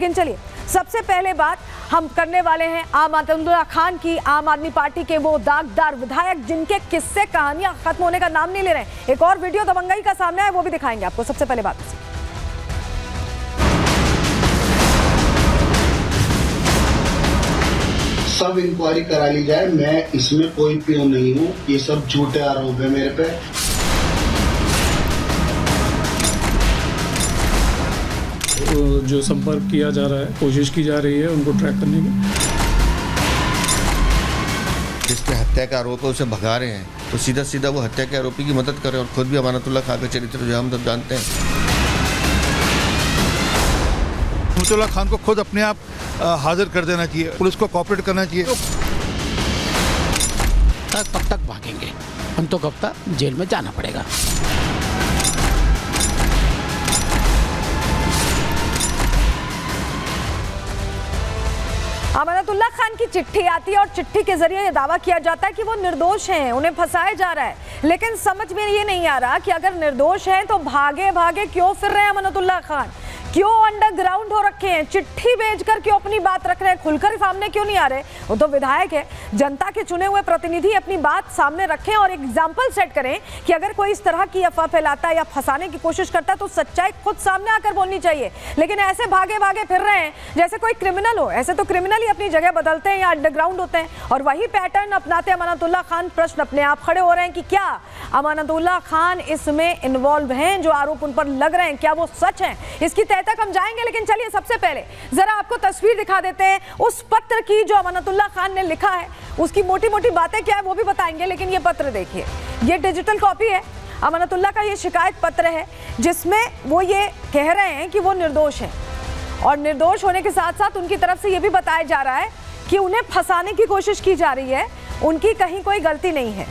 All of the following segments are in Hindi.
लेकिन चलिए सबसे पहले बात हम करने वाले हैं अमानतुल्लाह खान की, आम आदमी पार्टी के वो दागदार विधायक जिनके किस्से कहानियां खत्म होने का नाम नहीं ले रहे। एक और वीडियो दबंगई का सामने आया, वो भी दिखाएंगे आपको। सबसे पहले बात सब इंक्वायरी करा ली जाए, मैं इसमें कोई प्यो नहीं हूँ, ये सब झूठे आरोप है मेरे पे। जो संपर्क किया जा रहा है, कोशिश की जा रही है उनको ट्रैक करने की। जिस पे हत्या का आरोप है उसे भगा रहे हैं, तो सीधा सीधा वो हत्या के आरोपी की मदद करें। और खुद भी अमानतुल्लाह खान का चरित्र जो हम सब जानते हैं। अमानतुल्लाह खान को खुद अपने आप हाजिर कर देना चाहिए, पुलिस को कोऑपरेट करना चाहिए। कब तक भागेंगे हम, तो कब तक जेल में जाना पड़ेगा। अमानतुल्लाह खान की चिट्ठी आती है और चिट्ठी के जरिए ये दावा किया जाता है कि वो निर्दोष हैं, उन्हें फंसाया जा रहा है। लेकिन समझ में ये नहीं आ रहा कि अगर निर्दोष हैं तो भागे भागे क्यों फिर रहे हैं अमानतुल्लाह खान, क्यों अंडरग्राउंड हो रखे हैं, चिट्ठी भेजकर क्यों अपनी बात रख रहे हैं, खुलकर सामने क्यों नहीं आ रहे। वो तो विधायक है, जनता के चुने हुए प्रतिनिधि अपनी बात सामने रखें और एग्जाम्पल सेट करें कि अगर कोई इस तरह की अफवाह फैलाता है या फंसाने की कोशिश करता है तो सच्चाई खुद सामने आकर बोलनी चाहिए। लेकिन ऐसे भागे भागे फिर रहे हैं जैसे कोई क्रिमिनल हो। ऐसे तो क्रिमिनल ही अपनी जगह बदलते हैं या अंडरग्राउंड होते हैं, और वही पैटर्न अपनाते अमानतुल्लाह खान। प्रश्न अपने आप खड़े हो रहे हैं कि क्या अमानतुल्लाह खान इसमें इन्वॉल्व हैं, जो आरोप उन पर लग रहे हैं क्या वो सच हैं? इसकी तह तक हम जाएंगे, लेकिन चलिए सबसे पहले जरा आपको तस्वीर दिखा देते हैं उस पत्र की जो अमानतुल्लाह खान ने लिखा है। उसकी मोटी मोटी बातें क्या है वो भी बताएंगे, लेकिन ये पत्र देखिए, ये डिजिटल कॉपी है अमानतुल्लाह का। ये शिकायत पत्र है जिसमें वो ये कह रहे हैं कि वो निर्दोष हैं, और निर्दोष होने के साथ साथ उनकी तरफ से ये भी बताया जा रहा है कि उन्हें फंसाने की कोशिश की जा रही है, उनकी कहीं कोई गलती नहीं है।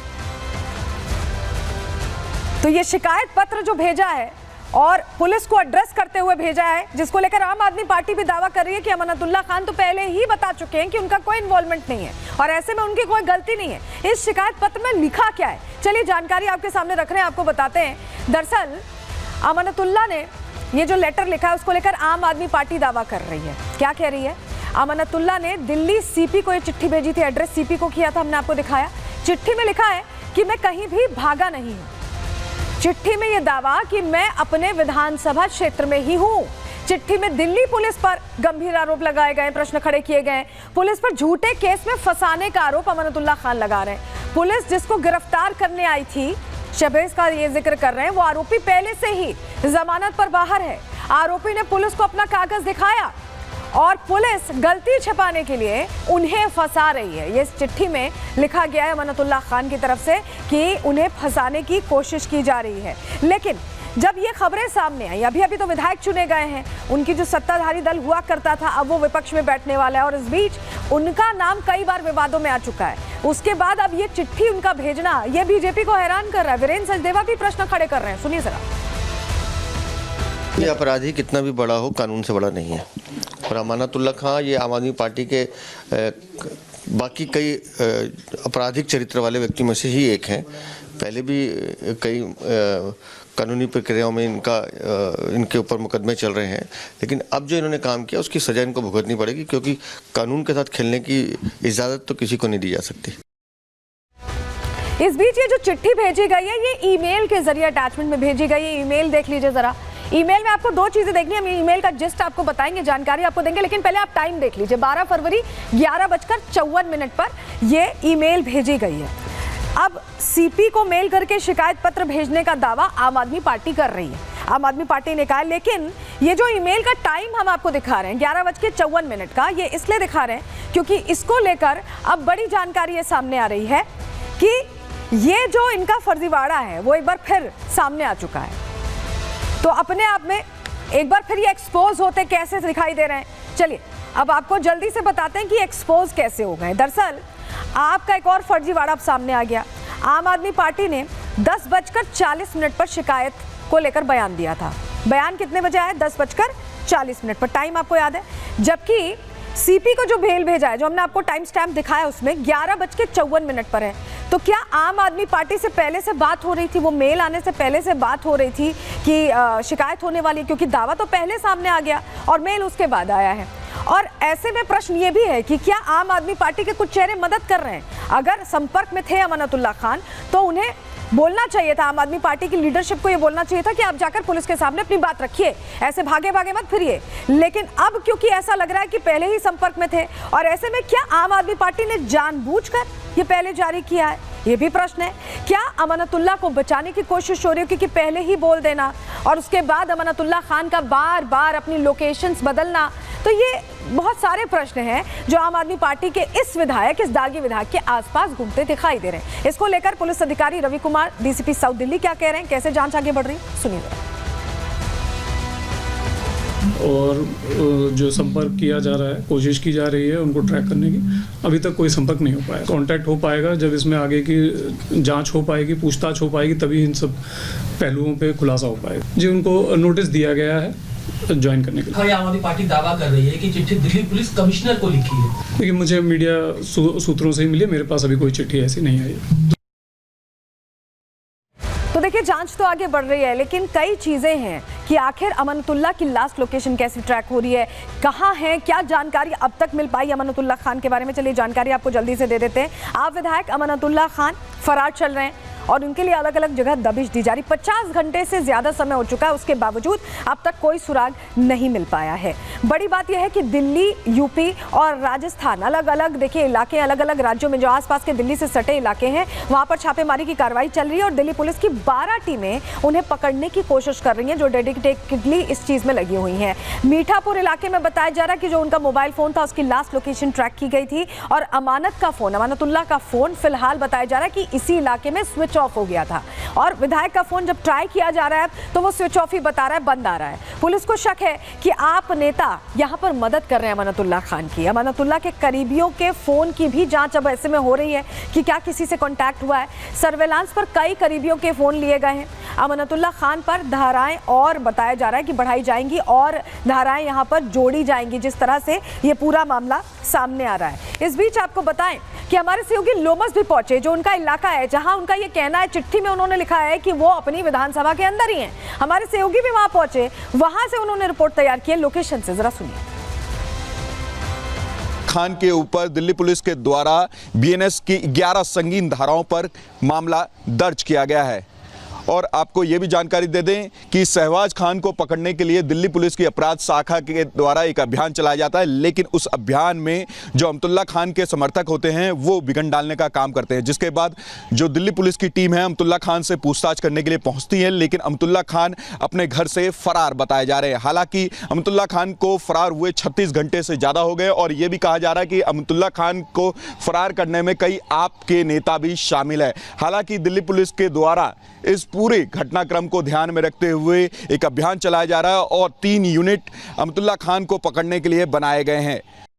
तो ये शिकायत पत्र जो भेजा है और पुलिस को एड्रेस करते हुए भेजा है, जिसको लेकर आम आदमी पार्टी भी दावा कर रही है कि अमानतुल्लाह खान तो पहले ही बता चुके हैं कि उनका कोई इन्वॉल्वमेंट नहीं है और ऐसे में उनकी कोई गलती नहीं है। इस शिकायत पत्र में लिखा क्या है, चलिए जानकारी आपके सामने रख रहे हैं, आपको बताते हैं। दरअसल अमानतुल्लाह ने ये जो लेटर लिखा है उसको लेकर आम आदमी पार्टी दावा कर रही है। क्या कह रही है? अमानतुल्लाह ने दिल्ली सीपी को ये चिट्ठी भेजी थी, एड्रेस सीपी को किया था, हमने आपको दिखाया। चिट्ठी में लिखा है कि मैं कहीं भी भागा नहीं हूं। चिट्ठी में यह दावा कि मैं अपने विधानसभा क्षेत्र में ही हूं। चिट्ठी में दिल्ली पुलिस पर गंभीर आरोप लगाए गए, प्रश्न खड़े किए गए। पुलिस पर झूठे केस में फंसाने का आरोप अमानतुल्लाह खान लगा रहे हैं। पुलिस जिसको गिरफ्तार करने आई थी, शहबाज का ये जिक्र कर रहे हैं, वो आरोपी पहले से ही जमानत पर बाहर है। आरोपी ने पुलिस को अपना कागज दिखाया और पुलिस गलती छिपाने के लिए उन्हें फंसा रही है। ये चिट्ठी में लिखा गया है अमानतुल्लाह खान की तरफ से कि उन्हें फंसाने की कोशिश की जा रही है। लेकिन जब ये खबरें सामने आई, अभी तो विधायक चुने गए हैं, उनकी जो सत्ताधारी दल हुआ करता था अब वो विपक्ष में बैठने वाला है, और इस बीच उनका नाम कई बार विवादों में आ चुका है। उसके बाद अब ये चिट्ठी उनका भेजना ये बीजेपी को हैरान कर रहा है। वीरेंद्र सचदेवा भी प्रश्न खड़े कर रहे हैं, सुनिए जरा। ये अपराधी कितना भी बड़ा हो, कानून से बड़ा नहीं है। और अमानतुल्लाह खान ये आम आदमी पार्टी के बाकी कई आपराधिक चरित्र वाले व्यक्ति में से ही एक हैं। पहले भी कई कानूनी प्रक्रियाओं में इनके ऊपर मुकदमे चल रहे हैं, लेकिन अब जो इन्होंने काम किया उसकी सजा इनको भुगतनी पड़ेगी, क्योंकि कानून के साथ खेलने की इजाज़त तो किसी को नहीं दी जा सकती। इस बीच ये जो चिट्ठी भेजी गई है ये ईमेल के जरिए अटैचमेंट में भेजी गई है। ईमेल देख लीजिए जरा। ईमेल में आपको दो चीजें देखनी है, हम ईमेल का जिस्ट आपको बताएंगे, जानकारी आपको देंगे, लेकिन पहले आप टाइम देख लीजिए। 12 फरवरी 11:54 पर ये ईमेल भेजी गई है। अब सीपी को मेल करके शिकायत पत्र भेजने का दावा आम आदमी पार्टी कर रही है, आम आदमी पार्टी ने कहा है। लेकिन ये जो ईमेल का टाइम हम आपको दिखा रहे हैं 11:54 का, ये इसलिए दिखा रहे हैं क्योंकि इसको लेकर अब बड़ी जानकारी ये सामने आ रही है कि ये जो इनका फर्जीवाड़ा है वो एक बार फिर सामने आ चुका है। तो अपने आप में एक बार फिर ये एक्सपोज होते कैसे दिखाई दे रहे हैं। चलिए अब आपको जल्दी से बताते हैं कि एक्सपोज कैसे हो गए। दरअसल आपका एक और फर्जीवाड़ा अब सामने आ गया। आम आदमी पार्टी ने 10:40 पर शिकायत को लेकर बयान दिया था। बयान कितने बजे आया? 10:40 पर। टाइम आपको याद है? जबकि सीपी को जो मेल भेजा है, जो हमने आपको टाइम स्टैम्प दिखाया, उसमें 11:54 पर है। तो क्या आम आदमी पार्टी से पहले से बात हो रही थी, वो मेल आने से पहले से बात हो रही थी कि शिकायत होने वाली, क्योंकि दावा तो पहले सामने आ गया और मेल उसके बाद आया है। और ऐसे में प्रश्न ये भी है कि क्या आम आदमी पार्टी के कुछ चेहरे मदद कर रहे हैं? अगर संपर्क में थे अमानतुल्लाह खान तो उन्हें बोलना चाहिए था, आम आदमी पार्टी की लीडरशिप को ये बोलना चाहिए था कि आप जाकर पुलिस के सामने अपनी बात रखिए, ऐसे भागे भागे मत फिरिए। लेकिन अब क्योंकि ऐसा लग रहा है कि पहले ही संपर्क में थे, और ऐसे में क्या आम आदमी पार्टी ने जानबूझकर ये पहले जारी किया है? ये भी प्रश्न है। क्या अमानतुल्लाह को बचाने की कोशिश हो रही है कि पहले ही बोल देना और उसके बाद अमानतुल्लाह खान का बार बार अपनी लोकेशंस बदलना? तो ये बहुत सारे प्रश्न हैं जो आम आदमी पार्टी के इस दागी विधायक के आसपास घूमते दिखाई दे रहे हैं। इसको लेकर पुलिस अधिकारी रवि कुमार, डीसीपी साउथ दिल्ली क्या कह रहे हैं, कैसे जांच आगे बढ़ रही है, सुनिए। और जो संपर्क किया जा रहा है, कोशिश की जा रही है उनको ट्रैक करने की। अभी तक कोई संपर्क नहीं हो पाया। कांटेक्ट हो पाएगा जब इसमें आगे की जांच हो पाएगी, पूछताछ हो पाएगी, तभी इन सब पहलुओं पे खुलासा हो पाएगा। जी, उनको नोटिस दिया गया है ज्वाइन करने के लिए। आम आदमी पार्टी दावा कर रही है कि चिट्ठी दिल्ली पुलिस कमिश्नर को लिखी है। देखिए, मुझे मीडिया सूत्रों से ही मिली, मेरे पास अभी कोई चिट्ठी ऐसी नहीं आई। तो देखिए, जांच तो आगे बढ़ रही है, लेकिन कई चीजें हैं कि आखिर अमानतुल्लाह की लास्ट लोकेशन कैसे ट्रैक हो रही है, कहां है, क्या जानकारी अब तक मिल पाई अमानतुल्लाह खान के बारे में। चलिए जानकारी आपको जल्दी से दे देते हैं। आप विधायक अमानतुल्लाह खान फरार चल रहे हैं और उनके लिए अलग अलग जगह दबिश दी जा रही। 50 घंटे से ज्यादा समय हो चुका है, उसके बावजूद अब तक कोई सुराग नहीं मिल पाया है। बड़ी बात यह है कि दिल्ली, यूपी और राजस्थान, अलग अलग देखिए इलाके, अलग अलग राज्यों में जो आसपास के दिल्ली से सटे इलाके हैं, वहां पर छापेमारी की कार्रवाई चल रही है और दिल्ली पुलिस की 12 टीमें उन्हें पकड़ने की कोशिश कर रही हैं, जो डेडिकेटेडली इस चीज में लगी हुई हैं। मीठापुर इलाके में बताया जा रहा है कि जो उनका मोबाइल फोन था उसकी लास्ट लोकेशन ट्रैक की गई थी और अमानतुल्लाह का फोन फिलहाल बताया जा रहा है कि इसी इलाके में स्विच ऑफ हो गया था और विधायक का फोन जब ट्राई किया जा रहा है तो वो स्विच ऑफ ही बता रहा है, बंद आ रहा है। पुलिस को शक है कि आप नेता यहां पर मदद कर रहे हैं अमानतुल्लाह खान की। अमानतुल्लाह के करीबियों के फोन की भी जांच अब ऐसे में हो रही है कि क्या किसी से कांटेक्ट हुआ है। सर्वेलांस पर कई करीबियों के फोन लिए गए हैं। अमानतुल्लाह खान पर धाराएं और बताया जा रहा है कि बढ़ाई जाएंगी और धाराएं यहां पर जोड़ी जाएंगी, जिस तरह से ये पूरा मामला सामने आ रहा है। इस बीच आपको बताएं कि हमारे सहयोगी लोमस भी पहुंचे, जो उनका इलाका है, जहां उनका ये कहना है, चिट्ठी में उन्होंने लिखा है कि वो अपनी विधानसभा के अंदर ही हैं। हमारे सहयोगी भी वहां पहुंचे, वहां से उन्होंने रिपोर्ट तैयार की है। लोकेशन से जरा सुनिए। खान के ऊपर दिल्ली पुलिस के द्वारा बीएनएस की 11 संगीन धाराओं पर मामला दर्ज किया गया है और आपको ये भी जानकारी दे दें कि शहबाज खान को पकड़ने के लिए दिल्ली पुलिस की अपराध शाखा के द्वारा एक अभियान चलाया जाता है, लेकिन उस अभियान में जो अमतुल्लाह खान के समर्थक होते हैं वो विघ्न डालने का काम करते हैं, जिसके बाद जो दिल्ली पुलिस की टीम है अमतुल्लाह खान से पूछताछ करने के लिए पहुंचती है, लेकिन अमतुल्लाह खान अपने घर से फरार बताए जा रहे हैं। हालांकि अमतुल्लाह खान को फरार हुए 36 घंटे से ज़्यादा हो गए और ये भी कहा जा रहा है कि अमतुल्लाह खान को फरार करने में कई आप के नेता भी शामिल है। हालांकि दिल्ली पुलिस के द्वारा इस पूरे घटनाक्रम को ध्यान में रखते हुए एक अभियान चलाया जा रहा है और 3 यूनिट अमतुल्लाह खान को पकड़ने के लिए बनाए गए हैं।